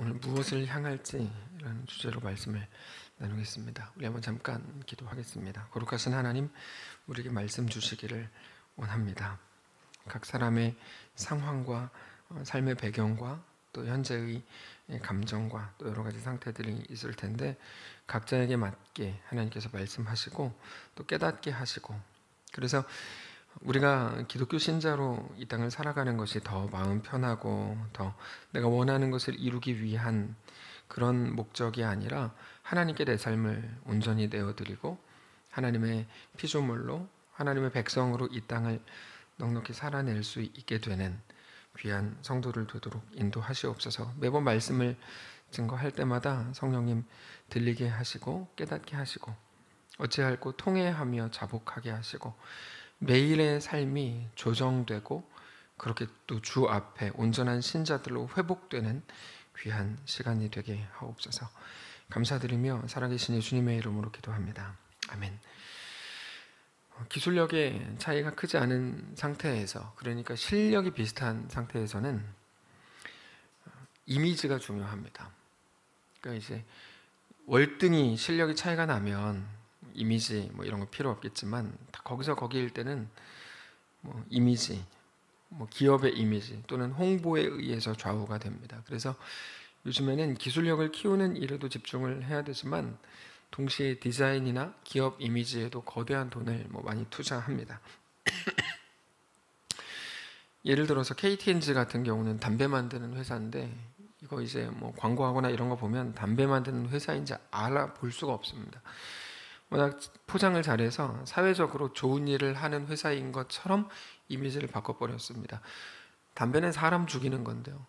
오늘 무엇을 향할지라는 주제로 말씀을 나누겠습니다. 우리 한번 잠깐 기도하겠습니다. 거룩하신 하나님, 우리에게 말씀 주시기를 원합니다. 각 사람의 상황과 삶의 배경과 또 현재의 감정과 또 여러 가지 상태들이 있을 텐데 각자에게 맞게 하나님께서 말씀하시고 또 깨닫게 하시고, 그래서 우리가 기독교 신자로 이 땅을 살아가는 것이 더 마음 편하고 더 내가 원하는 것을 이루기 위한 그런 목적이 아니라 하나님께 내 삶을 온전히 내어드리고 하나님의 피조물로 하나님의 백성으로 이 땅을 넉넉히 살아낼 수 있게 되는 귀한 성도를 되도록 인도하시옵소서. 매번 말씀을 증거할 때마다 성령님 들리게 하시고 깨닫게 하시고 어찌할꼬 통회하며 자복하게 하시고 매일의 삶이 조정되고 그렇게 또 주 앞에 온전한 신자들로 회복되는 귀한 시간이 되게 하옵소서. 감사드리며 살아계신 예수님의 이름으로 기도합니다. 아멘. 기술력의 차이가 크지 않은 상태에서, 그러니까 실력이 비슷한 상태에서는 이미지가 중요합니다. 그러니까 이제 월등히 실력이 차이가 나면 이미지 이런 거 필요 없겠지만 거기서 거기일 때는 이미지, 기업의 이미지 또는 홍보에 의해서 좌우가 됩니다. 그래서 요즘에는 기술력을 키우는 일에도 집중을 해야 되지만 동시에 디자인이나 기업 이미지에도 거대한 돈을 많이 투자합니다. 예를 들어서 KTNG 같은 경우는 담배 만드는 회사인데 이거 이제 광고하거나 이런 거 보면 담배 만드는 회사인지 알아볼 수가 없습니다. 워낙 포장을 잘해서 사회적으로 좋은 일을 하는 회사인 것처럼 이미지를 바꿔버렸습니다. 담배는 사람 죽이는 건데요,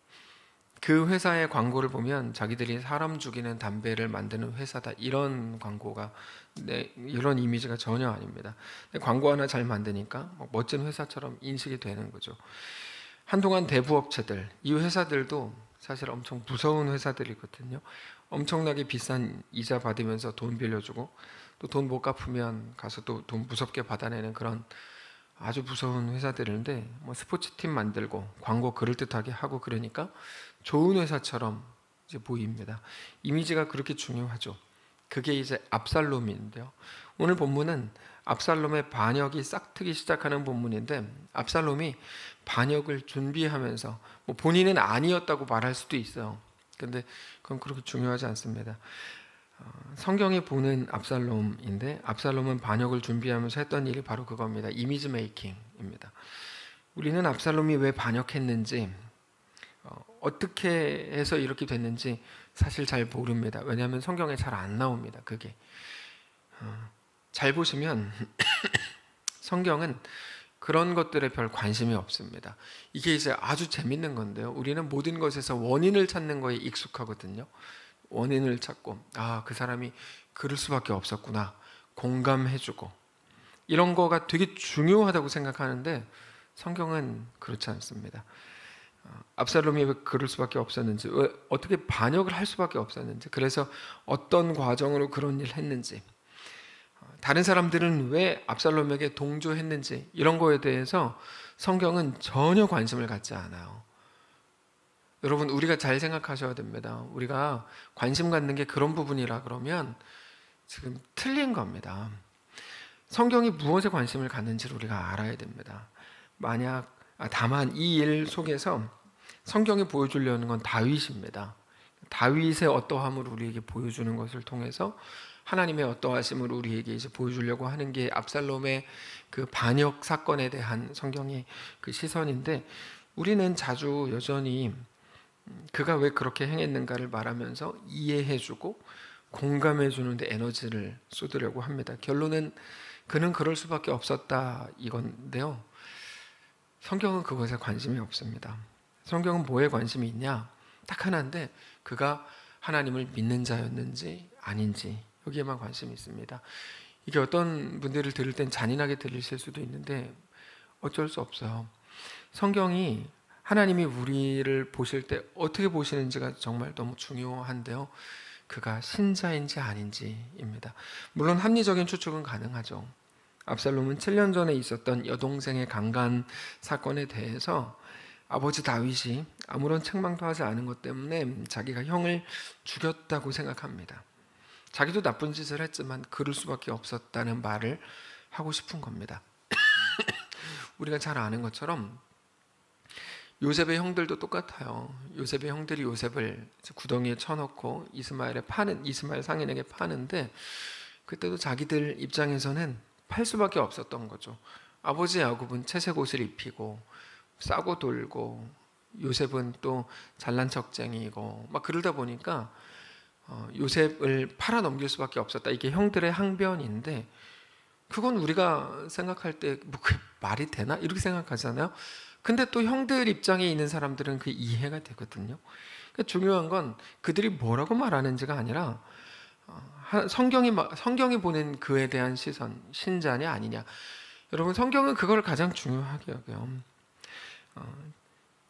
그 회사의 광고를 보면 자기들이 사람 죽이는 담배를 만드는 회사다, 이런 광고가, 이런 이미지가 전혀 아닙니다. 광고 하나 잘 만드니까 멋진 회사처럼 인식이 되는 거죠. 한동안 대부업체들, 이 회사들도 사실 엄청 무서운 회사들이거든요. 엄청나게 비싼 이자 받으면서 돈 빌려주고 또 돈 못 갚으면 가서 또 돈 무섭게 받아내는 그런 아주 무서운 회사들인데 스포츠팀 만들고 광고 그럴듯하게 하고 그러니까 좋은 회사처럼 이제 보입니다. 이미지가 그렇게 중요하죠. 그게 이제 압살롬인데요. 오늘 본문은 압살롬의 반역이 싹트기 시작하는 본문인데 압살롬이 반역을 준비하면서 본인은 아니었다고 말할 수도 있어요. 근데 그건 그렇게 중요하지 않습니다. 성경이 보는 압살롬인데 압살롬은 반역을 준비하면서 했던 일이 바로 그겁니다. 이미지 메이킹입니다. 우리는 압살롬이 왜 반역했는지 어떻게 해서 이렇게 됐는지 사실 잘 모릅니다. 왜냐하면 성경에 잘 안 나옵니다. 그게 잘 보시면 성경은 그런 것들에 별 관심이 없습니다. 이게 이제 아주 재밌는 건데요, 우리는 모든 것에서 원인을 찾는 거에 익숙하거든요. 원인을 찾고 그 사람이 그럴 수밖에 없었구나, 공감해주고 이런 거가 되게 중요하다고 생각하는데 성경은 그렇지 않습니다. 압살롬이 왜 그럴 수밖에 없었는지, 왜 어떻게 반역을 할 수밖에 없었는지, 그래서 어떤 과정으로 그런 일을 했는지, 다른 사람들은 왜 압살롬에게 동조했는지, 이런 거에 대해서 성경은 전혀 관심을 갖지 않아요. 여러분, 우리가 잘 생각하셔야 됩니다. 우리가 관심 갖는 게 그런 부분이라 그러면 지금 틀린 겁니다. 성경이 무엇에 관심을 갖는지를 우리가 알아야 됩니다. 다만 이 일 속에서 성경이 보여주려는 건 다윗입니다. 다윗의 어떠함을 우리에게 보여주는 것을 통해서 하나님의 어떠하심을 우리에게 이제 보여주려고 하는 게 압살롬의 그 반역 사건에 대한 성경의 그 시선인데, 우리는 자주 여전히 그가 왜 그렇게 행했는가를 말하면서 이해해주고 공감해주는데 에너지를 쏟으려고 합니다. 결론은 그는 그럴 수밖에 없었다, 이건데요, 성경은 그것에 관심이 없습니다. 성경은 뭐에 관심이 있냐? 딱 하나인데 그가 하나님을 믿는 자였는지 아닌지, 여기에만 관심이 있습니다. 이게 어떤 분들을 들을 땐 잔인하게 들리실 수도 있는데 어쩔 수 없어요. 성경이 하나님이 우리를 보실 때 어떻게 보시는지가 정말 너무 중요한데요, 그가 신자인지 아닌지입니다. 물론 합리적인 추측은 가능하죠. 압살롬은 7년 전에 있었던 여동생의 강간 사건에 대해서 아버지 다윗이 아무런 책망도 하지 않은 것 때문에 자기가 형을 죽였다고 생각합니다. 자기도 나쁜 짓을 했지만 그럴 수밖에 없었다는 말을 하고 싶은 겁니다. 우리가 잘 아는 것처럼 요셉의 형들도 똑같아요. 요셉의 형들이 요셉을 구덩이에 쳐넣고 이스마엘 상인에게 파는데, 그때도 자기들 입장에서는 팔 수밖에 없었던 거죠. 아버지 야곱은 채색 옷을 입히고 싸고 돌고, 요셉은 또 잘난 척쟁이고 막 그러다 보니까 요셉을 팔아 넘길 수밖에 없었다. 이게 형들의 항변인데, 그건 우리가 생각할 때 뭐 그 말이 되나? 이렇게 생각하잖아요. 근데 또 형들 입장에 있는 사람들은 그 이해가 되거든요. 그러니까 중요한 건 그들이 뭐라고 말하는지가 아니라 성경이 보낸 그에 대한 시선, 신자냐 아니냐. 여러분, 성경은 그걸 가장 중요하게 여겨요.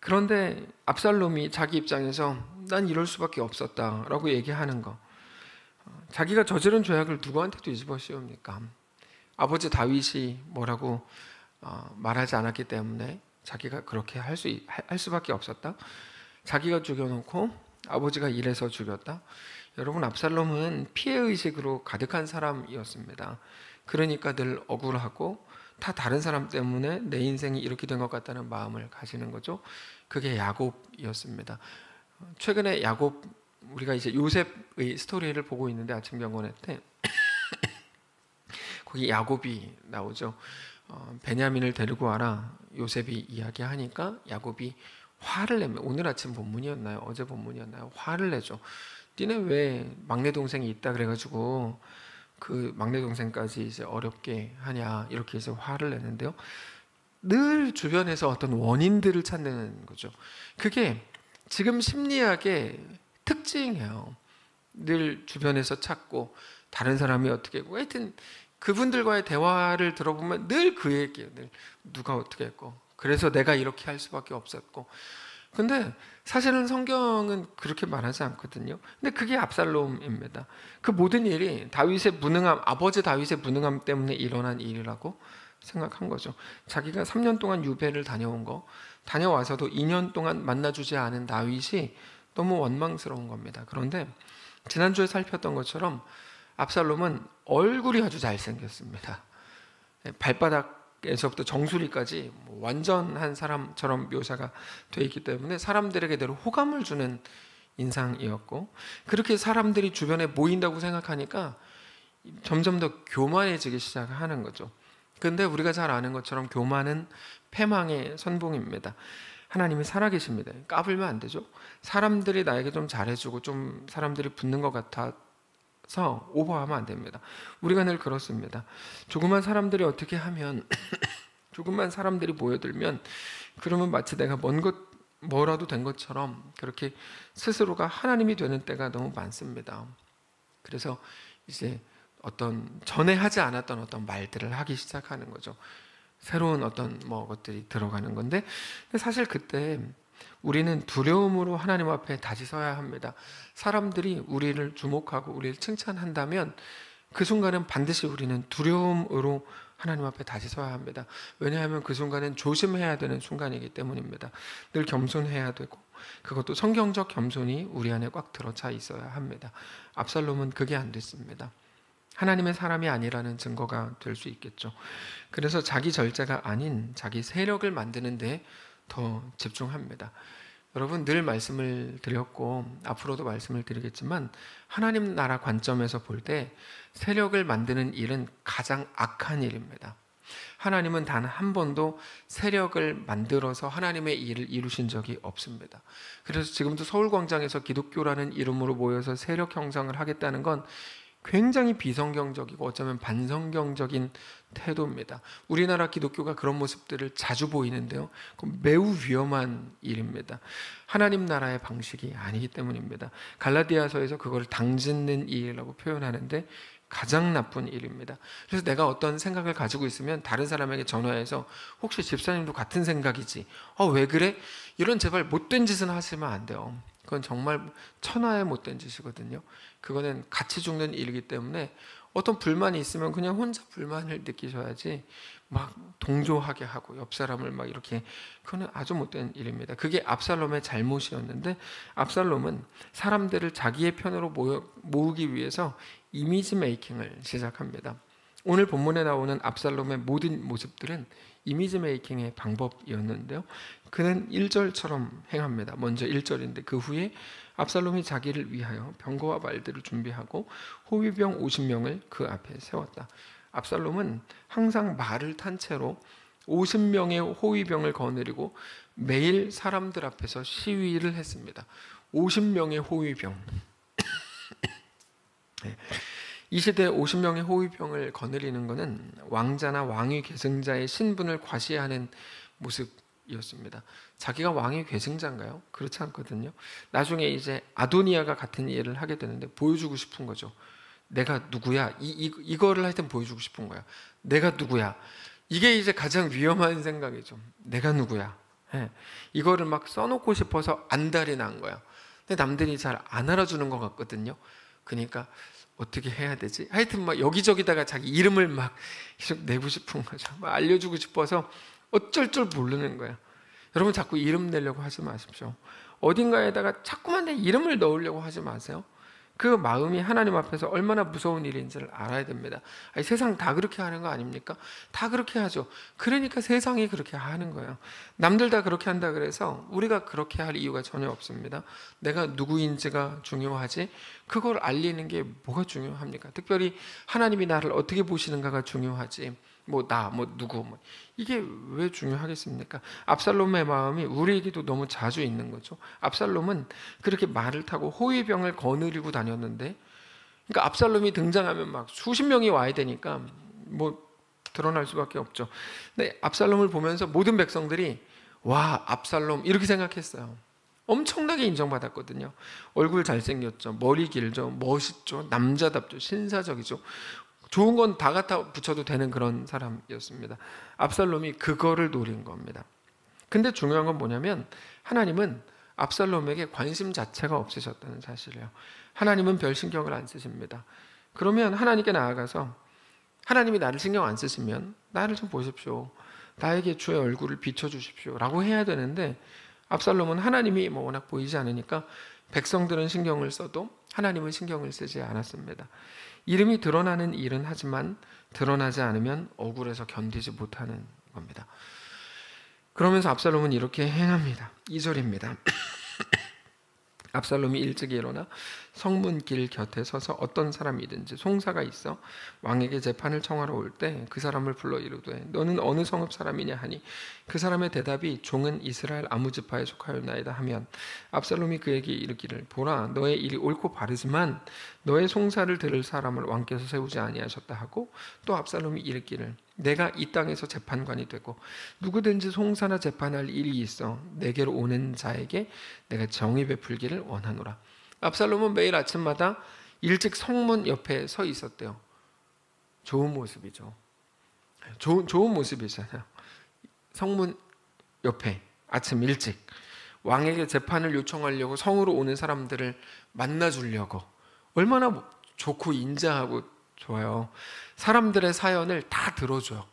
그런데 압살롬이 자기 입장에서 난 이럴 수밖에 없었다라고 얘기하는 거, 자기가 저지른 죄악을 누구한테 뒤집어 씌웁니까? 아버지 다윗이 뭐라고 말하지 않았기 때문에 자기가 그렇게 할 수밖에 없었다. 자기가 죽여놓고 아버지가 이래서 죽였다. 여러분, 압살롬은 피해의식으로 가득한 사람이었습니다. 그러니까 늘 억울하고 다 다른 사람 때문에 내 인생이 이렇게 된 것 같다는 마음을 가지는 거죠. 그게 야곱이었습니다. 최근에 우리가 이제 요셉의 스토리를 보고 있는데, 아침 경건회 때 거기 야곱이 나오죠. 베냐민을 데리고 와라, 요셉이 이야기하니까 야곱이 화를 내면, 오늘 아침 본문이었나요? 어제 본문이었나요? 화를 내죠. 니네 왜 막내 동생이 있다 그래가지고 그 막내 동생까지 이제 어렵게 하냐, 이렇게 이제 화를 내는데요. 늘 주변에서 어떤 원인들을 찾는 거죠. 그게 지금 심리학의 특징이에요. 늘 주변에서 찾고 다른 사람이 어떻게 했고, 하여튼 그분들과의 대화를 들어보면 늘 그 얘기예요. 늘 누가 어떻게 했고, 그래서 내가 이렇게 할 수밖에 없었고. 근데 사실은 성경은 그렇게 말하지 않거든요. 근데 그게 압살롬입니다. 그 모든 일이 아버지 다윗의 무능함 때문에 일어난 일이라고 생각한 거죠. 자기가 3년 동안 유배를 다녀와서도 2년 동안 만나주지 않은 다윗이 너무 원망스러운 겁니다. 그런데 지난주에 살폈던 것처럼 압살롬은 얼굴이 아주 잘생겼습니다. 발바닥에서부터 정수리까지 완전한 사람처럼 묘사가 되어 있기 때문에 사람들에게 늘 호감을 주는 인상이었고, 그렇게 사람들이 주변에 모인다고 생각하니까 점점 더 교만해지기 시작하는 거죠. 그런데 우리가 잘 아는 것처럼 교만은 패망의 선봉입니다. 하나님이 살아계십니다. 까불면 안 되죠. 사람들이 나에게 좀 잘해주고 좀 사람들이 붙는 것 같아서 오버하면 안 됩니다. 우리가 늘 그렇습니다. 조그만 사람들이 어떻게 하면 조그만 사람들이 모여들면, 그러면 마치 내가 뭐라도 된 것처럼 그렇게 스스로가 하나님이 되는 때가 너무 많습니다. 그래서 이제 어떤 전에 하지 않았던 어떤 말들을 하기 시작하는 거죠. 새로운 어떤 것들이 들어가는 건데, 사실 그때 우리는 두려움으로 하나님 앞에 다시 서야 합니다. 사람들이 우리를 주목하고 우리를 칭찬한다면 그 순간은 반드시 우리는 두려움으로 하나님 앞에 다시 서야 합니다. 왜냐하면 그 순간은 조심해야 되는 순간이기 때문입니다. 늘 겸손해야 되고, 그것도 성경적 겸손이 우리 안에 꽉 들어차 있어야 합니다. 압살롬은 그게 안 됐습니다. 하나님의 사람이 아니라는 증거가 될 수 있겠죠. 그래서 자기 절제가 아닌 자기 세력을 만드는 데 더 집중합니다. 여러분, 늘 말씀을 드렸고 앞으로도 말씀을 드리겠지만, 하나님 나라 관점에서 볼 때 세력을 만드는 일은 가장 악한 일입니다. 하나님은 단 한 번도 세력을 만들어서 하나님의 일을 이루신 적이 없습니다. 그래서 지금도 서울광장에서 기독교라는 이름으로 모여서 세력 형성을 하겠다는 건 굉장히 비성경적이고 어쩌면 반성경적인 태도입니다. 우리나라 기독교가 그런 모습들을 자주 보이는데요, 그건 매우 위험한 일입니다. 하나님 나라의 방식이 아니기 때문입니다. 갈라디아서에서 그걸 당짓는 일이라고 표현하는데 가장 나쁜 일입니다. 그래서 내가 어떤 생각을 가지고 있으면 다른 사람에게 전화해서 혹시 집사님도 같은 생각이지? 왜 그래? 이런 제발 못된 짓은 하시면 안 돼요. 그건 정말 천하의 못된 짓이거든요. 그거는 같이 죽는 일이기 때문에 어떤 불만이 있으면 그냥 혼자 불만을 느끼셔야지 막 동조하게 하고 옆 사람을 막 이렇게, 그거는 아주 못된 일입니다. 그게 압살롬의 잘못이었는데, 압살롬은 사람들을 자기의 편으로 모으기 위해서 이미지 메이킹을 시작합니다. 오늘 본문에 나오는 압살롬의 모든 모습들은 이미지 메이킹의 방법이었는데요, 그는 1절처럼 행합니다. 먼저 1절인데 그 후에 압살롬이 자기를 위하여 병거와 말들을 준비하고 호위병 50명을 그 앞에 세웠다. 압살롬은 항상 말을 탄 채로 50명의 호위병을 거느리고 매일 사람들 앞에서 시위를 했습니다. 50명의 호위병. 네. 이 시대에 50명의 호위병을 거느리는 것은 왕자나 왕위 계승자의 신분을 과시하는 모습이었습니다. 자기가 왕위 계승자인가요? 그렇지 않거든요. 나중에 이제 아도니아가 같은 일을 하게 되는데 보여주고 싶은 거죠. 내가 누구야? 이거를 하여튼 보여주고 싶은 거야. 내가 누구야? 이게 이제 가장 위험한 생각이죠. 내가 누구야? 네. 이거를 막 써놓고 싶어서 안달이 난 거야. 근데 남들이 잘 안 알아주는 것 같거든요. 그러니까 어떻게 해야 되지? 하여튼 막 여기저기다가 자기 이름을 막 계속 내고 싶은 거죠. 막 알려주고 싶어서 어쩔 줄 모르는 거야. 여러분 자꾸 이름 내려고 하지 마십시오. 어딘가에다가 자꾸만 내 이름을 넣으려고 하지 마세요. 그 마음이 하나님 앞에서 얼마나 무서운 일인지를 알아야 됩니다. 아니, 세상 다 그렇게 하는 거 아닙니까? 다 그렇게 하죠. 그러니까 세상이 그렇게 하는 거예요. 남들 다 그렇게 한다 그래서 우리가 그렇게 할 이유가 전혀 없습니다. 내가 누구인지가 중요하지 그걸 알리는 게 뭐가 중요합니까? 특별히 하나님이 나를 어떻게 보시는가가 중요하지 누구 이게 왜 중요하겠습니까? 압살롬의 마음이 우리에게도 너무 자주 있는 거죠. 압살롬은 그렇게 말을 타고 호위병을 거느리고 다녔는데, 그러니까 압살롬이 등장하면 막 수십 명이 와야 되니까 드러날 수밖에 없죠. 근데 압살롬을 보면서 모든 백성들이 와, 압살롬 이렇게 생각했어요. 엄청나게 인정받았거든요. 얼굴 잘생겼죠, 머리 길죠, 멋있죠, 남자답죠, 신사적이죠. 좋은 건 다 갖다 붙여도 되는 그런 사람이었습니다. 압살롬이 그거를 노린 겁니다. 근데 중요한 건 뭐냐면 하나님은 압살롬에게 관심 자체가 없으셨다는 사실이에요. 하나님은 별 신경을 안 쓰십니다. 그러면 하나님께 나아가서 하나님이 나를 신경 안 쓰시면 나를 좀 보십시오. 나에게 주의 얼굴을 비춰주십시오 라고 해야 되는데, 압살롬은 하나님이 워낙 보이지 않으니까 백성들은 신경을 써도 하나님은 신경을 쓰지 않았습니다. 이름이 드러나는 일은 하지만 드러나지 않으면 억울해서 견디지 못하는 겁니다. 그러면서 압살롬은 이렇게 행합니다. 2절입니다. 압살롬이 일찍 일어나 성문길 곁에 서서 어떤 사람이든지 송사가 있어 왕에게 재판을 청하러 올 때 그 사람을 불러 이르되 너는 어느 성읍 사람이냐 하니 그 사람의 대답이 종은 이스라엘 아무 지파에 속하였나이다 하면 압살롬이 그에게 이르기를 보라, 너의 일이 옳고 바르지만 너의 송사를 들을 사람을 왕께서 세우지 아니하셨다 하고, 또 압살롬이 이르기를 내가 이 땅에서 재판관이 되고 누구든지 송사나 재판할 일이 있어 내게로 오는 자에게 내가 정의 베풀기를 원하노라. 압살롬은 매일 아침마다 일찍 성문 옆에 서 있었대요. 좋은 모습이죠. 좋은 모습이잖아요. 성문 옆에 아침 일찍 왕에게 재판을 요청하려고 성으로 오는 사람들을 만나주려고. 얼마나 좋고 인자하고 좋아요. 사람들의 사연을 다 들어줘요.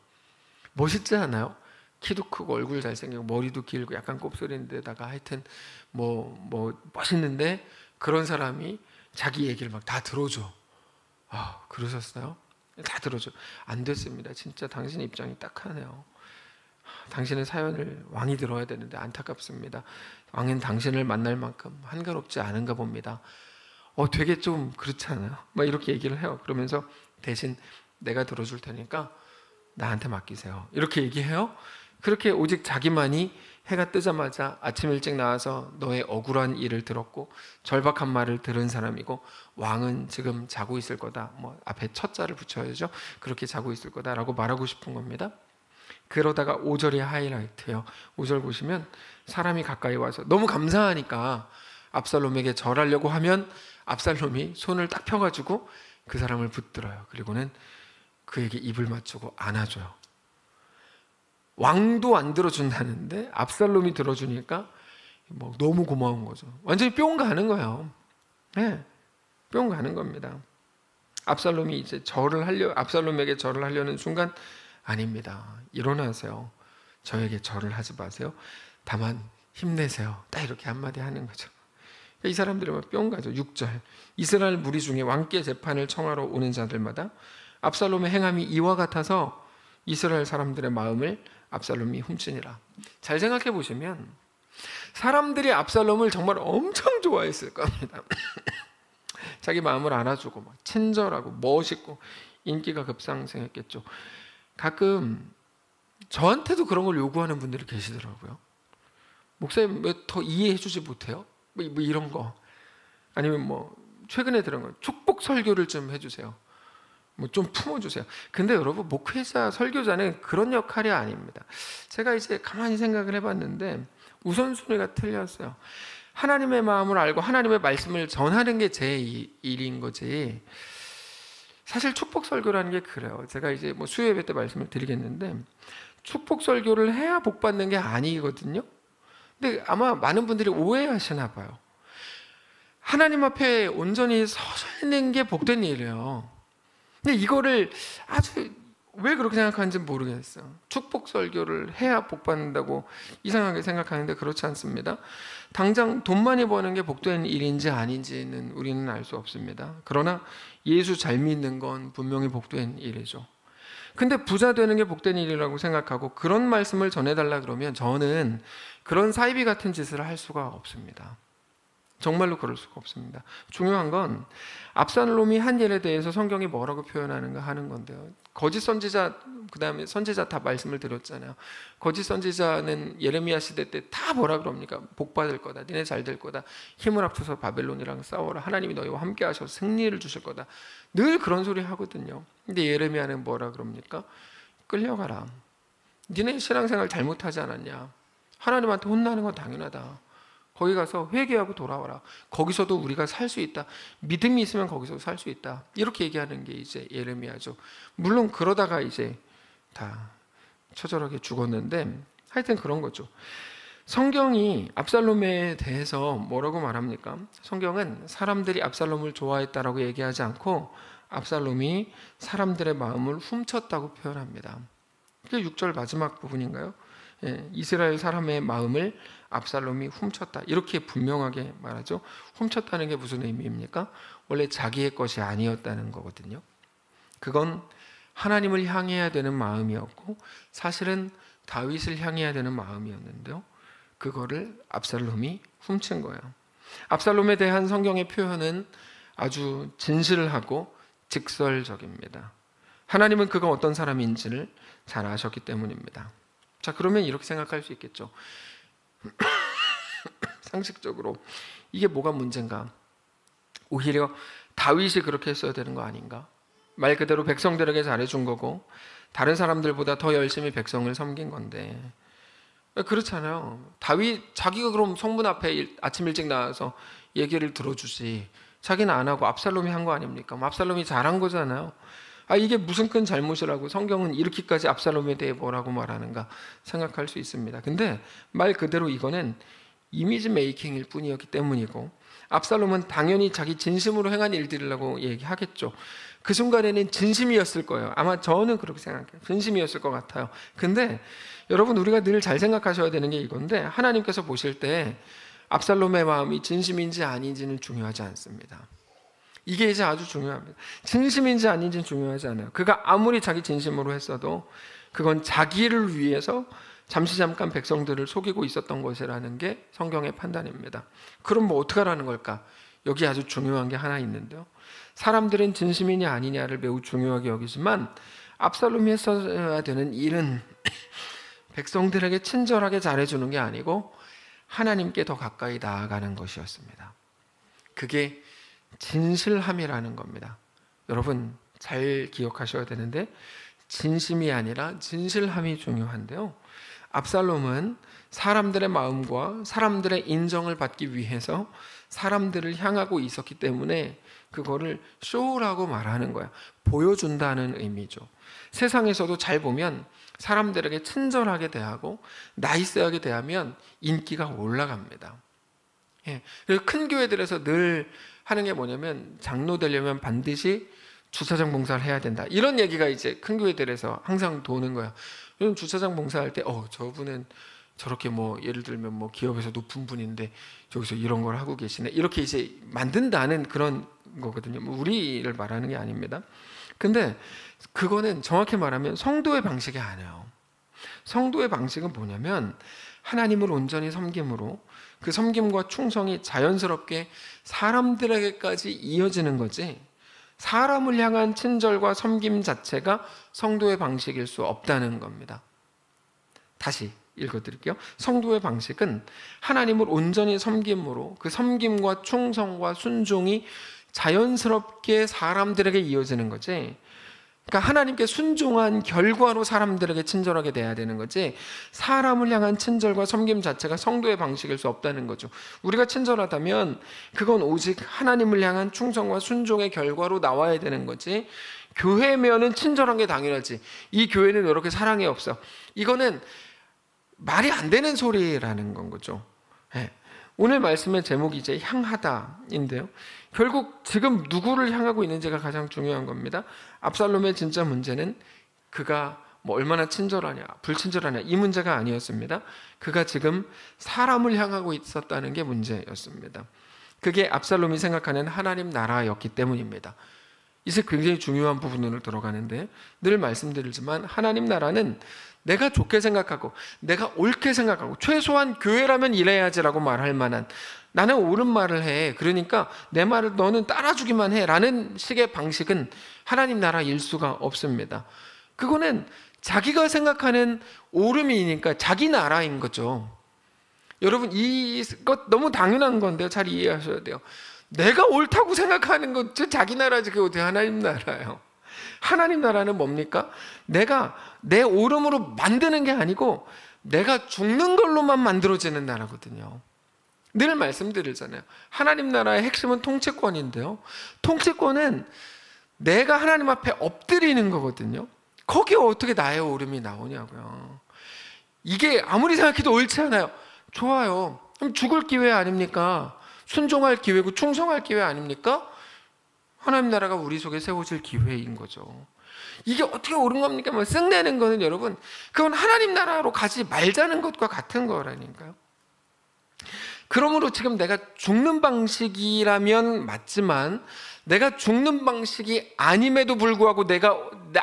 멋있지 않아요? 키도 크고 얼굴 잘생기고 머리도 길고 약간 곱슬인데다가 하여튼 멋있는데 그런 사람이 자기 얘기를 막 다 들어줘. 아, 그러셨어요? 다 들어줘. 안 됐습니다. 진짜 당신 입장이 딱하네요. 당신의 사연을 왕이 들어야 되는데 안타깝습니다. 왕은 당신을 만날 만큼 한가롭지 않은가 봅니다. 되게 좀 그렇지 않아요? 막 이렇게 얘기를 해요. 그러면서 대신 내가 들어줄 테니까 나한테 맡기세요. 이렇게 얘기해요. 그렇게 오직 자기만이 해가 뜨자마자 아침 일찍 나와서 너의 억울한 일을 들었고 절박한 말을 들은 사람이고, 왕은 지금 자고 있을 거다. 앞에 첫자를 붙여야죠. 그렇게 자고 있을 거다라고 말하고 싶은 겁니다. 그러다가 5절이 하이라이트예요. 5절 보시면 사람이 가까이 와서 너무 감사하니까 압살롬에게 절하려고 하면 압살롬이 손을 딱 펴가지고 그 사람을 붙들어요. 그리고는 그에게 입을 맞추고 안아줘요. 왕도 안 들어준다는데 압살롬이 들어주니까 너무 고마운 거죠. 완전히 뿅 가는 거예요. 네, 뿅 가는 겁니다. 압살롬에게 절을 하려는 순간 아닙니다. 일어나세요. 저에게 절을 하지 마세요. 다만 힘내세요. 딱 이렇게 한마디 하는 거죠. 이 사람들은 뿅 가죠. 6절. 이스라엘 무리 중에 왕께 재판을 청하러 오는 자들마다 압살롬의 행함이 이와 같아서 이스라엘 사람들의 마음을 압살롬이 훔치니라. 잘 생각해 보시면 사람들이 압살롬을 정말 엄청 좋아했을 겁니다. 자기 마음을 알아주고 막 친절하고 멋있고 인기가 급상승했겠죠. 가끔 저한테도 그런 걸 요구하는 분들이 계시더라고요. 목사님 왜 더 이해해 주지 못해요? 뭐 이런 거. 아니면 최근에 들은 거 축복 설교를 좀 해주세요. 좀 품어주세요. 근데 여러분, 목회자, 설교자는 그런 역할이 아닙니다. 제가 이제 가만히 생각을 해봤는데 우선순위가 틀렸어요. 하나님의 마음을 알고 하나님의 말씀을 전하는 게 제 일인 거지. 사실 축복 설교라는 게 그래요. 제가 이제 수요 예배 때 말씀을 드리겠는데 축복 설교를 해야 복 받는 게 아니거든요. 근데 아마 많은 분들이 오해하시나 봐요. 하나님 앞에 온전히 서서 있는 게 복된 일이에요. 근데 이거를 아주 왜 그렇게 생각하는지 모르겠어요. 축복 설교를 해야 복 받는다고 이상하게 생각하는데 그렇지 않습니다. 당장 돈 많이 버는 게 복된 일인지 아닌지는 우리는 알 수 없습니다. 그러나 예수 잘 믿는 건 분명히 복된 일이죠. 근데 부자 되는 게 복된 일이라고 생각하고 그런 말씀을 전해달라 그러면 저는 그런 사이비 같은 짓을 할 수가 없습니다. 정말로 그럴 수가 없습니다. 중요한 건 압살롬이 한 일에 대해서 성경이 뭐라고 표현하는가 하는 건데요. 거짓 선지자, 그 다음에 선지자 다 말씀을 드렸잖아요. 거짓 선지자는 예레미야 시대 때 다 뭐라 그럽니까? 복 받을 거다. 니네 잘 될 거다. 힘을 합쳐서 바벨론이랑 싸워라. 하나님이 너희와 함께 하셔서 승리를 주실 거다. 늘 그런 소리 하거든요. 근데 예레미야는 뭐라 그럽니까? 끌려가라. 니네 신앙생활 잘못하지 않았냐? 하나님한테 혼나는 건 당연하다. 거기 가서 회개하고 돌아와라. 거기서도 우리가 살 수 있다. 믿음이 있으면 거기서 살 수 있다. 이렇게 얘기하는 게 이제 예레미야죠. 물론 그러다가 이제 다 처절하게 죽었는데 하여튼 그런 거죠. 성경이 압살롬에 대해서 뭐라고 말합니까? 성경은 사람들이 압살롬을 좋아했다라고 얘기하지 않고 압살롬이 사람들의 마음을 훔쳤다고 표현합니다. 그게 6절 마지막 부분인가요? 이스라엘 사람의 마음을 압살롬이 훔쳤다. 이렇게 분명하게 말하죠. 훔쳤다는 게 무슨 의미입니까? 원래 자기의 것이 아니었다는 거거든요. 그건 하나님을 향해야 되는 마음이었고 사실은 다윗을 향해야 되는 마음이었는데요. 그거를 압살롬이 훔친 거예요. 압살롬에 대한 성경의 표현은 아주 진실하고 직설적입니다. 하나님은 그가 어떤 사람인지를 잘 아셨기 때문입니다. 자, 그러면 이렇게 생각할 수 있겠죠. 상식적으로 이게 뭐가 문제인가? 오히려 다윗이 그렇게 했어야 되는 거 아닌가? 말 그대로 백성들에게 잘해준 거고 다른 사람들보다 더 열심히 백성을 섬긴 건데 그렇잖아요. 다윗 자기가 그럼 성문 앞에 아침 일찍 나와서 얘기를 들어주지 자기는 안 하고 압살롬이 한 거 아닙니까? 압살롬이 잘한 거잖아요. 이게 무슨 큰 잘못이라고 성경은 이렇게까지 압살롬에 대해 뭐라고 말하는가 생각할 수 있습니다. 근데 말 그대로 이거는 이미지 메이킹일 뿐이었기 때문이고 압살롬은 당연히 자기 진심으로 행한 일들이라고 얘기하겠죠. 그 순간에는 진심이었을 거예요. 아마 저는 그렇게 생각해요. 진심이었을 것 같아요. 근데 여러분 우리가 늘 잘 생각하셔야 되는 게 이건데 하나님께서 보실 때 압살롬의 마음이 진심인지 아닌지는 중요하지 않습니다. 이게 이제 아주 중요합니다. 진심인지 아닌지는 중요하지 않아요. 그가 아무리 자기 진심으로 했어도 그건 자기를 위해서 잠깐 백성들을 속이고 있었던 것이라는 게 성경의 판단입니다. 그럼 뭐 어떻게 하라는 걸까? 여기 아주 중요한 게 하나 있는데요. 사람들은 진심이냐 아니냐를 매우 중요하게 여기지만 압살롬이 했어야 되는 일은 백성들에게 친절하게 잘해주는 게 아니고 하나님께 더 가까이 나아가는 것이었습니다. 그게 진실함이라는 겁니다. 여러분 잘 기억하셔야 되는데 진심이 아니라 진실함이 중요한데요. 압살롬은 사람들의 마음과 사람들의 인정을 받기 위해서 사람들을 향하고 있었기 때문에 그거를 쇼라고 말하는 거야. 보여준다는 의미죠. 세상에서도 잘 보면 사람들에게 친절하게 대하고 나이스하게 대하면 인기가 올라갑니다. 그래서 큰 교회들에서 늘 하는 게 뭐냐면 장로 되려면 반드시 주차장 봉사를 해야 된다. 이런 얘기가 이제 큰 교회들에서 항상 도는 거야. 여러분 주차장 봉사할 때 저분은 저렇게 뭐 예를 들면 뭐 기업에서 높은 분인데 저기서 이런 걸 하고 계시네. 이렇게 이제 만든다는 그런 거거든요. 뭐 우리를 말하는 게 아닙니다. 근데 그거는 정확히 말하면 성도의 방식이 아니에요. 성도의 방식은 뭐냐면 하나님을 온전히 섬김으로 그 섬김과 충성이 자연스럽게 사람들에게까지 이어지는 거지, 사람을 향한 친절과 섬김 자체가 성도의 방식일 수 없다는 겁니다. 다시 읽어드릴게요. 성도의 방식은 하나님을 온전히 섬김으로 그 섬김과 충성과 순종이 자연스럽게 사람들에게 이어지는 거지, 그러니까 하나님께 순종한 결과로 사람들에게 친절하게 돼야 되는 거지, 사람을 향한 친절과 섬김 자체가 성도의 방식일 수 없다는 거죠. 우리가 친절하다면 그건 오직 하나님을 향한 충성과 순종의 결과로 나와야 되는 거지, 교회면은 친절한 게 당연하지, 이 교회는 이렇게 사랑이 없어, 이거는 말이 안 되는 소리라는 건 거죠. 네. 오늘 말씀의 제목이 이제 향하다인데요. 결국 지금 누구를 향하고 있는지가 가장 중요한 겁니다. 압살롬의 진짜 문제는 그가 뭐 얼마나 친절하냐, 불친절하냐 이 문제가 아니었습니다. 그가 지금 사람을 향하고 있었다는 게 문제였습니다. 그게 압살롬이 생각하는 하나님 나라였기 때문입니다. 이제 굉장히 중요한 부분으로 들어가는데, 늘 말씀드리지만 하나님 나라는 내가 좋게 생각하고 내가 옳게 생각하고 최소한 교회라면 이래야지라고 말할 만한, 나는 옳은 말을 해, 그러니까 내 말을 너는 따라주기만 해 라는 식의 방식은 하나님 나라일 수가 없습니다. 그거는 자기가 생각하는 옳음이니까 자기 나라인 거죠. 여러분 이것 너무 당연한 건데요, 잘 이해하셔야 돼요. 내가 옳다고 생각하는 것 자기 나라지, 그게 어떻게 하나님 나라예요? 하나님 나라는 뭡니까? 내가 내 옳음으로 만드는 게 아니고 내가 죽는 걸로만 만들어지는 나라거든요. 늘 말씀드리잖아요. 하나님 나라의 핵심은 통치권인데요, 통치권은 내가 하나님 앞에 엎드리는 거거든요. 거기에 어떻게 나의 옳음이 나오냐고요. 이게 아무리 생각해도 옳지 않아요. 좋아요. 그럼 죽을 기회 아닙니까? 순종할 기회고 충성할 기회 아닙니까? 하나님 나라가 우리 속에 세워질 기회인 거죠. 이게 어떻게 옳은 겁니까? 뭐 쓱내는 거는 여러분, 그건 하나님 나라로 가지 말자는 것과 같은 거라니까요. 그러므로 지금 내가 죽는 방식이라면 맞지만, 내가 죽는 방식이 아님에도 불구하고 내가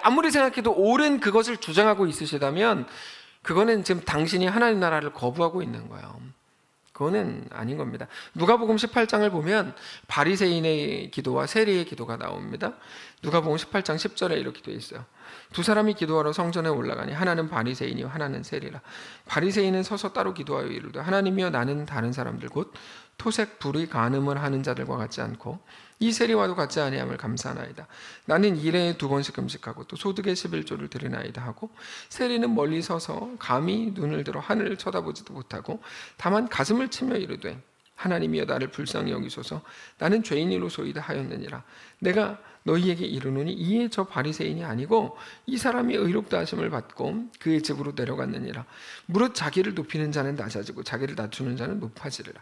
아무리 생각해도 옳은 그것을 주장하고 있으시다면 그거는 지금 당신이 하나님 나라를 거부하고 있는 거예요. 그거는 아닌 겁니다. 누가복음 18장을 보면 바리새인의 기도와 세리의 기도가 나옵니다. 누가복음 18장 10절에 이렇게 되어 있어요. 두 사람이 기도하러 성전에 올라가니 하나는 바리새인이요 하나는 세리라. 바리새인은 서서 따로 기도하여 이르되, 하나님이여, 나는 다른 사람들 곧 토색 불의 간음을 하는 자들과 같지 않고 이 세리와도 같지 아니함을 감사하나이다. 나는 일에 2번씩 금식하고 또 소득의 11조를 드리나이다 하고, 세리는 멀리 서서 감히 눈을 들어 하늘을 쳐다보지도 못하고 다만 가슴을 치며 이르되, 하나님이여, 나를 불쌍히 여기소서, 나는 죄인이로소이다 하였느니라. 내가 너희에게 이르노니 이에 저 바리새인이 아니고 이 사람이 의롭다 하심을 받고 그의 집으로 내려갔느니라. 무릇 자기를 높이는 자는 낮아지고 자기를 낮추는 자는 높아지리라.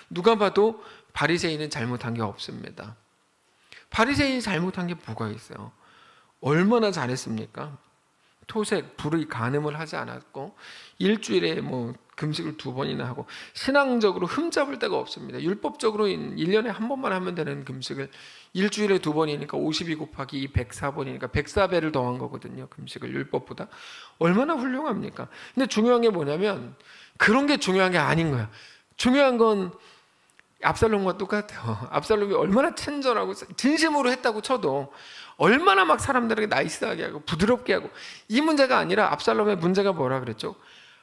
누가 봐도 바리새인은 잘못한 게 없습니다. 바리새인이 잘못한 게 뭐가 있어요? 얼마나 잘했습니까? 토색, 불의, 간음을 하지 않았고 일주일에 뭐 금식을 2번이나 하고 신앙적으로 흠잡을 데가 없습니다. 율법적으로 1년에 한 번만 하면 되는 금식을 일주일에 2번이니까 52 곱하기 104번이니까 104배를 더한 거거든요. 금식을 율법보다. 얼마나 훌륭합니까? 근데 중요한 게 뭐냐면 그런 게 중요한 게 아닌 거야. 중요한 건 압살롬과 똑같아요. 압살롬이 얼마나 친절하고 진심으로 했다고 쳐도 얼마나 막 사람들에게 나이스하게 하고 부드럽게 하고, 이 문제가 아니라 압살롬의 문제가 뭐라 그랬죠?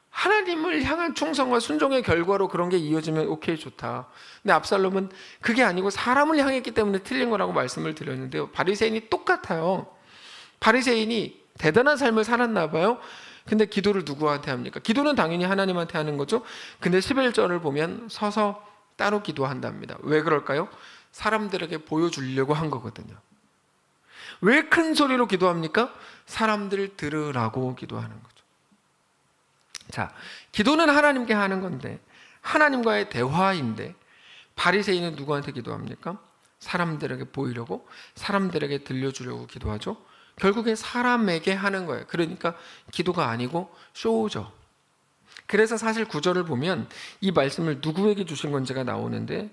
하나님을 향한 충성과 순종의 결과로 그런 게 이어지면 오케이, 좋다. 근데 압살롬은 그게 아니고 사람을 향했기 때문에 틀린 거라고 말씀을 드렸는데요, 바리새인이 똑같아요. 바리새인이 대단한 삶을 살았나 봐요. 근데 기도를 누구한테 합니까? 기도는 당연히 하나님한테 하는 거죠. 근데 11절을 보면 서서 따로 기도한답니다. 왜 그럴까요? 사람들에게 보여주려고 한 거거든요. 왜 큰 소리로 기도합니까? 사람들 들으라고 기도하는 거죠. 자, 기도는 하나님께 하는 건데, 하나님과의 대화인데, 바리새인은 누구한테 기도합니까? 사람들에게 보이려고, 사람들에게 들려주려고 기도하죠? 결국에 사람에게 하는 거예요. 그러니까 기도가 아니고 쇼죠. 그래서 사실 9절을 보면 이 말씀을 누구에게 주신 건지가 나오는데,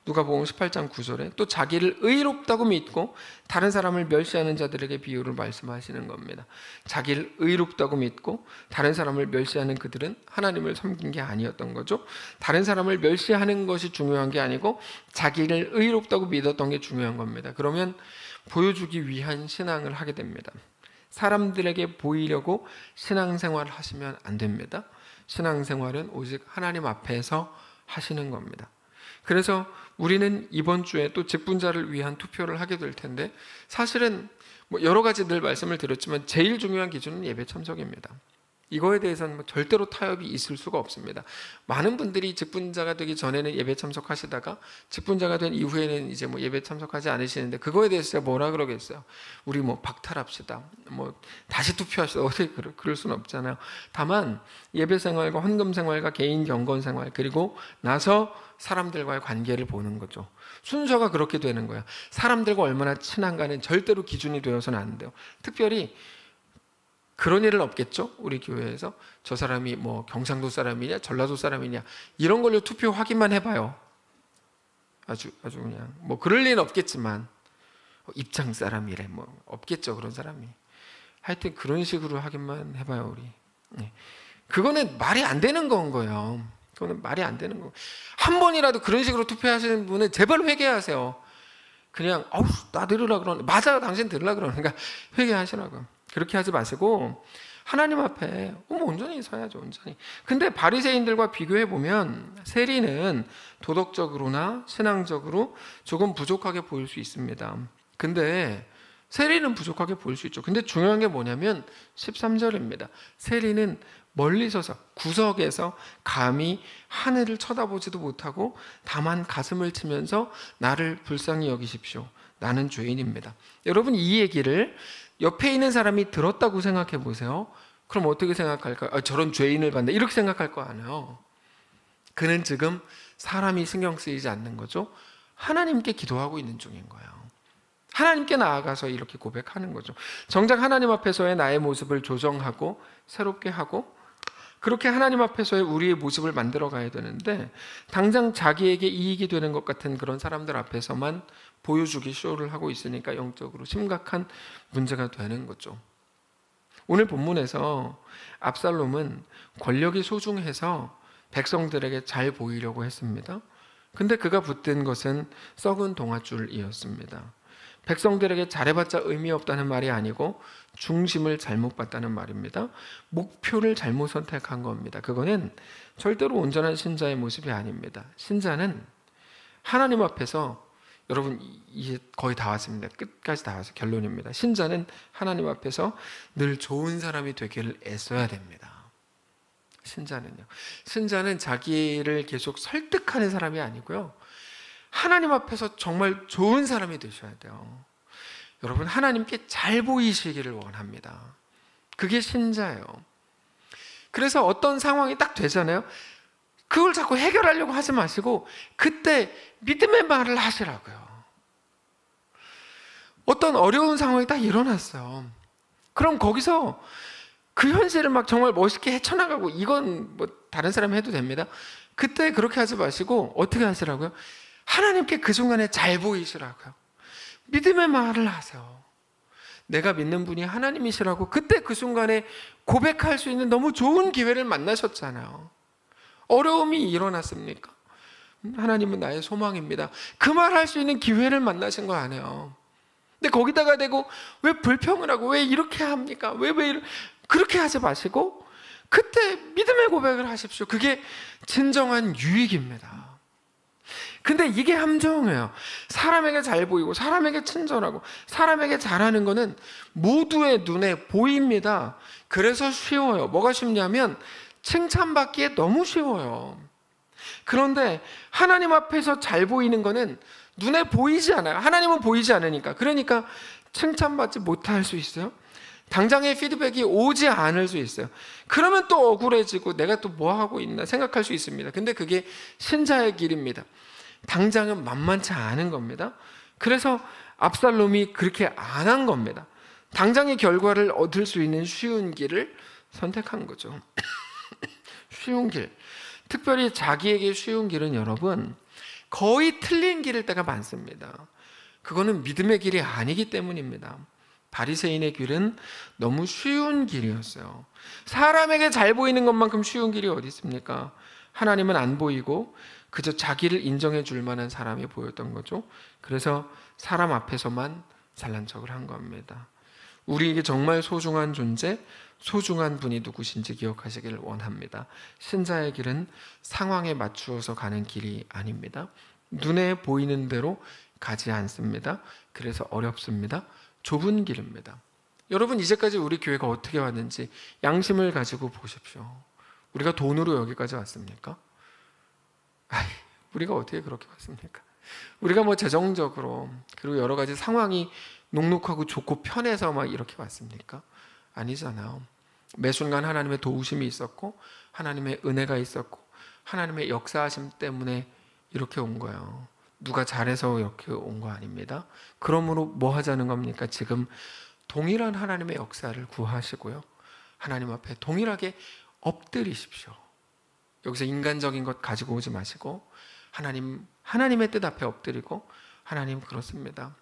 누가복음 18장 9절에 또 자기를 의롭다고 믿고 다른 사람을 멸시하는 자들에게 비유를 말씀하시는 겁니다. 자기를 의롭다고 믿고 다른 사람을 멸시하는 그들은 하나님을 섬긴 게 아니었던 거죠. 다른 사람을 멸시하는 것이 중요한 게 아니고 자기를 의롭다고 믿었던 게 중요한 겁니다. 그러면 보여주기 위한 신앙을 하게 됩니다. 사람들에게 보이려고 신앙생활을 하시면 안 됩니다. 신앙생활은 오직 하나님 앞에서 하시는 겁니다. 그래서 우리는 이번 주에 또 직분자를 위한 투표를 하게 될 텐데, 사실은 여러 가지 늘 말씀을 드렸지만 제일 중요한 기준은 예배 참석입니다. 이거에 대해서는 절대로 타협이 있을 수가 없습니다. 많은 분들이 직분자가 되기 전에는 예배 참석하시다가 직분자가 된 이후에는 이제 예배 참석하지 않으시는데, 그거에 대해서 제가 뭐라 그러겠어요? 우리 박탈합시다, 다시 투표합시다, 어떻게 그럴 수는 없잖아요. 다만 예배 생활과 헌금 생활과 개인 경건 생활, 그리고 나서 사람들과의 관계를 보는 거죠. 순서가 그렇게 되는 거예요. 사람들과 얼마나 친한가는 절대로 기준이 되어서는 안 돼요. 특별히 그런 일은 없겠죠? 우리 교회에서 저 사람이 경상도 사람이냐 전라도 사람이냐 이런 걸로 투표 확인만 해봐요. 아주 그냥 그럴 일은 없겠지만, 입장 사람이래 없겠죠, 그런 사람이. 하여튼 그런 식으로 확인만 해봐요, 우리. 그거는 말이 안 되는 건 거예요. 그거는 말이 안 되는 거. 한 번이라도 그런 식으로 투표하시는 분은 제발 회개하세요. 그냥 나 들으라 그러는, 맞아, 당신 들으라 그러니까 회개하시라고. 그렇게 하지 마시고 하나님 앞에 온전히 서야죠, 온전히. 근데 바리새인들과 비교해 보면 세리는 도덕적으로나 신앙적으로 조금 부족하게 보일 수 있습니다. 근데 세리는 부족하게 보일 수 있죠. 근데 중요한 게 뭐냐면 13절입니다. 세리는 멀리 서서 구석에서 감히 하늘을 쳐다보지도 못하고 다만 가슴을 치면서 나를 불쌍히 여기십시오, 나는 죄인입니다. 여러분, 이 얘기를 옆에 있는 사람이 들었다고 생각해 보세요. 그럼 어떻게 생각할까요? 저런 죄인을 봤네, 이렇게 생각할 거 아니에요. 그는 지금 사람이 신경 쓰이지 않는 거죠. 하나님께 기도하고 있는 중인 거예요. 하나님께 나아가서 이렇게 고백하는 거죠. 정작 하나님 앞에서의 나의 모습을 조정하고 새롭게 하고, 그렇게 하나님 앞에서의 우리의 모습을 만들어 가야 되는데, 당장 자기에게 이익이 되는 것 같은 그런 사람들 앞에서만 보여주기 쇼를 하고 있으니까 영적으로 심각한 문제가 되는 거죠. 오늘 본문에서 압살롬은 권력이 소중해서 백성들에게 잘 보이려고 했습니다. 근데 그가 붙든 것은 썩은 동아줄이었습니다. 백성들에게 잘해봤자 의미 없다는 말이 아니고 중심을 잘못 봤다는 말입니다. 목표를 잘못 선택한 겁니다. 그거는 절대로 온전한 신자의 모습이 아닙니다. 신자는 하나님 앞에서, 여러분 이제 거의 다 왔습니다. 끝까지 다 왔어요. 결론입니다. 신자는 하나님 앞에서 늘 좋은 사람이 되기를 애써야 됩니다. 신자는 자기를 계속 설득하는 사람이 아니고요, 하나님 앞에서 정말 좋은 사람이 되셔야 돼요. 여러분, 하나님께 잘 보이시기를 원합니다. 그게 신자예요. 그래서 어떤 상황이 딱 되잖아요. 그걸 자꾸 해결하려고 하지 마시고 그때 믿음의 말을 하시라고요. 어떤 어려운 상황이 딱 일어났어요. 그럼 거기서 그 현실을 정말 멋있게 헤쳐나가고, 이건 다른 사람이 해도 됩니다. 그때 그렇게 하지 마시고 어떻게 하시라고요? 하나님께 그 순간에 잘 보이시라고요. 믿음의 말을 하세요. 내가 믿는 분이 하나님이시라고 그때 그 순간에 고백할 수 있는 너무 좋은 기회를 만나셨잖아요. 어려움이 일어났습니까? 하나님은 나의 소망입니다, 그 말 할 수 있는 기회를 만나신 거 아니에요. 근데 거기다가 대고 왜 불평을 하고 왜 이렇게 합니까? 왜 그렇게 하지 마시고 그때 믿음의 고백을 하십시오. 그게 진정한 유익입니다. 근데 이게 함정이에요. 사람에게 잘 보이고 사람에게 친절하고 사람에게 잘하는 거는 모두의 눈에 보입니다. 그래서 쉬워요. 뭐가 쉽냐면 칭찬받기에 너무 쉬워요. 그런데 하나님 앞에서 잘 보이는 거는 눈에 보이지 않아요. 하나님은 보이지 않으니까. 그러니까 칭찬받지 못할 수 있어요. 당장의 피드백이 오지 않을 수 있어요. 그러면 또 억울해지고 내가 또 뭐 하고 있나 생각할 수 있습니다. 근데 그게 신자의 길입니다. 당장은 만만치 않은 겁니다. 그래서 압살롬이 그렇게 안 한 겁니다. 당장의 결과를 얻을 수 있는 쉬운 길을 선택한 거죠. 쉬운 길, 특별히 자기에게 쉬운 길은 여러분 거의 틀린 길일 때가 많습니다. 그거는 믿음의 길이 아니기 때문입니다. 바리새인의 길은 너무 쉬운 길이었어요. 사람에게 잘 보이는 것만큼 쉬운 길이 어디 있습니까? 하나님은 안 보이고 그저 자기를 인정해 줄 만한 사람이 보였던 거죠. 그래서 사람 앞에서만 잘난 척을 한 겁니다. 우리에게 정말 소중한 존재, 소중한 분이 누구신지 기억하시길 원합니다. 신자의 길은 상황에 맞추어서 가는 길이 아닙니다. 눈에 보이는 대로 가지 않습니다. 그래서 어렵습니다. 좁은 길입니다. 여러분, 이제까지 우리 교회가 어떻게 왔는지 양심을 가지고 보십시오. 우리가 돈으로 여기까지 왔습니까? 우리가 어떻게 그렇게 왔습니까? 우리가 뭐 재정적으로 그리고 여러 가지 상황이 녹록하고 좋고 편해서 막 이렇게 왔습니까? 아니잖아요. 매 순간 하나님의 도우심이 있었고 하나님의 은혜가 있었고 하나님의 역사하심 때문에 이렇게 온 거예요. 누가 잘해서 이렇게 온 거 아닙니다. 그러므로 뭐 하자는 겁니까? 지금 동일한 하나님의 역사를 구하시고요, 하나님 앞에 동일하게 엎드리십시오. 여기서 인간적인 것 가지고 오지 마시고 하나님의 뜻 앞에 엎드리고, 하나님 그렇습니다,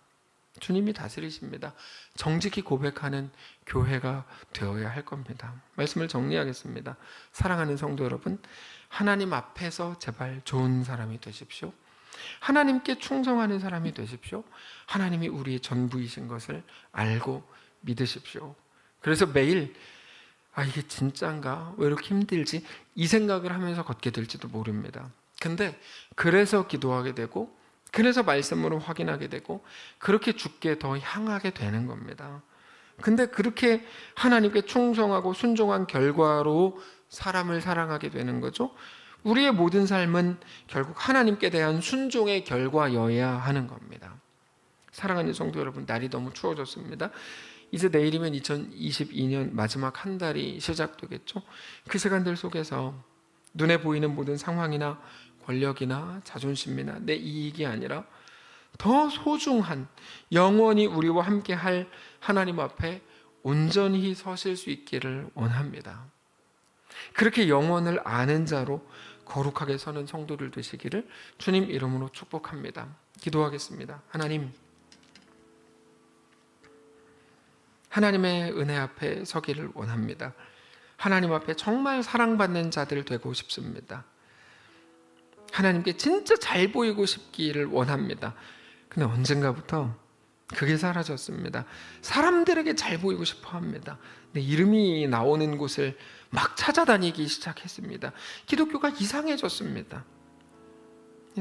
주님이 다스리십니다, 정직히 고백하는 교회가 되어야 할 겁니다. 말씀을 정리하겠습니다. 사랑하는 성도 여러분, 하나님 앞에서 제발 좋은 사람이 되십시오. 하나님께 충성하는 사람이 되십시오. 하나님이 우리의 전부이신 것을 알고 믿으십시오. 그래서 매일 이게 진짠가? 왜 이렇게 힘들지? 이 생각을 하면서 걷게 될지도 모릅니다. 근데 그래서 기도하게 되고, 그래서 말씀으로 확인하게 되고, 그렇게 주께 더 향하게 되는 겁니다. 근데 그렇게 하나님께 충성하고 순종한 결과로 사람을 사랑하게 되는 거죠. 우리의 모든 삶은 결국 하나님께 대한 순종의 결과여야 하는 겁니다. 사랑하는 성도 여러분, 날이 너무 추워졌습니다. 이제 내일이면 2022년 마지막 한 달이 시작되겠죠. 그 시간들 속에서 눈에 보이는 모든 상황이나 권력이나 자존심이나 내 이익이 아니라 더 소중한, 영원히 우리와 함께 할 하나님 앞에 온전히 서실 수 있기를 원합니다. 그렇게 영원을 아는 자로 거룩하게 서는 성도들 되시기를 주님 이름으로 축복합니다. 기도하겠습니다. 하나님의 은혜 앞에 서기를 원합니다. 하나님 앞에 정말 사랑받는 자들 되고 싶습니다. 하나님께 진짜 잘 보이고 싶기를 원합니다. 근데 언젠가부터 그게 사라졌습니다. 사람들에게 잘 보이고 싶어 합니다. 내 이름이 나오는 곳을 막 찾아다니기 시작했습니다. 기독교가 이상해졌습니다.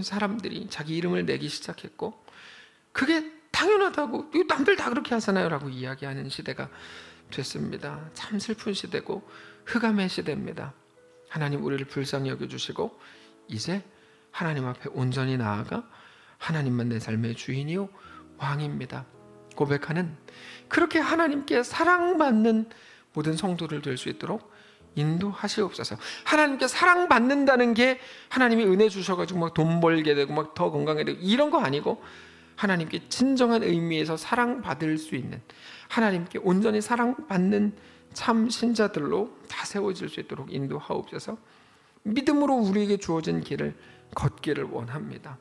사람들이 자기 이름을 내기 시작했고, 그게 당연하다고, 남들 다 그렇게 하잖아요 라고 이야기하는 시대가 됐습니다. 참 슬픈 시대고 흑암의 시대입니다. 하나님 우리를 불쌍히 여겨주시고 이제 하나님 앞에 온전히 나아가 하나님만 내 삶의 주인이요 왕입니다 고백하는, 그렇게 하나님께 사랑받는 모든 성도를 될 수 있도록 인도하시옵소서. 하나님께 사랑받는다는 게 하나님이 은혜 주셔가지고 막 돈 벌게 되고 막 더 건강해지고 이런 거 아니고, 하나님께 진정한 의미에서 사랑받을 수 있는, 하나님께 온전히 사랑받는 참 신자들로 다 세워질 수 있도록 인도하옵소서. 믿음으로 우리에게 주어진 길을 걷기를 원합니다.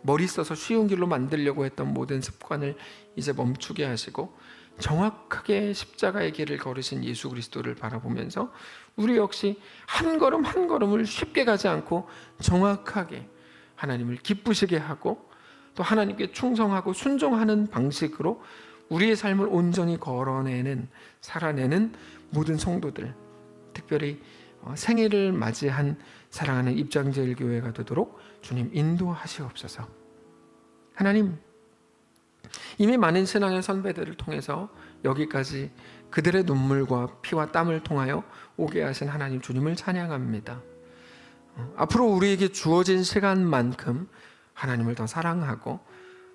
머리 써서 쉬운 길로 만들려고 했던 모든 습관을 이제 멈추게 하시고, 정확하게 십자가의 길을 걸으신 예수 그리스도를 바라보면서 우리 역시 한 걸음 한 걸음을 쉽게 가지 않고 정확하게 하나님을 기쁘시게 하고 또 하나님께 충성하고 순종하는 방식으로 우리의 삶을 온전히 걸어내는, 살아내는 모든 성도들, 특별히 생일을 맞이한 사랑하는 입장제일교회가 되도록 주님 인도하시옵소서. 하나님, 이미 많은 신앙의 선배들을 통해서 여기까지 그들의 눈물과 피와 땀을 통하여 오게 하신 하나님 주님을 찬양합니다. 앞으로 우리에게 주어진 시간만큼 하나님을 더 사랑하고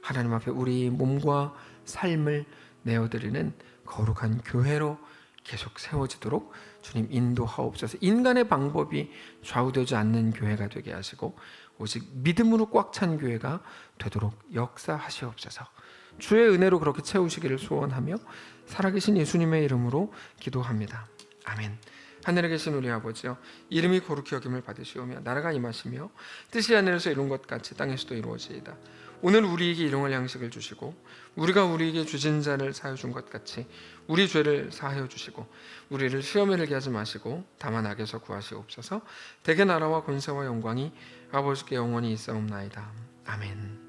하나님 앞에 우리 몸과 삶을 내어드리는 거룩한 교회로 계속 세워지도록 주님 인도하옵소서. 인간의 방법이 좌우되지 않는 교회가 되게 하시고 오직 믿음으로 꽉 찬 교회가 되도록 역사하시옵소서. 주의 은혜로 그렇게 채우시기를 소원하며 살아계신 예수님의 이름으로 기도합니다. 아멘. 하늘에 계신 우리 아버지여, 이름이 거룩히 여김을 받으시오며 나라가 임하시며 뜻이 하늘에서 이룬 것 같이 땅에서도 이루어지이다. 오늘 우리에게 일용할 양식을 주시고 우리가 우리에게 주진 자를 사하여 준 것 같이 우리 죄를 사하여 주시고 우리를 시험에 들게 하지 마시고 다만 악에서 구하시옵소서. 대개 나라와 권세와 영광이 아버지께 영원히 있사옵나이다. 아멘.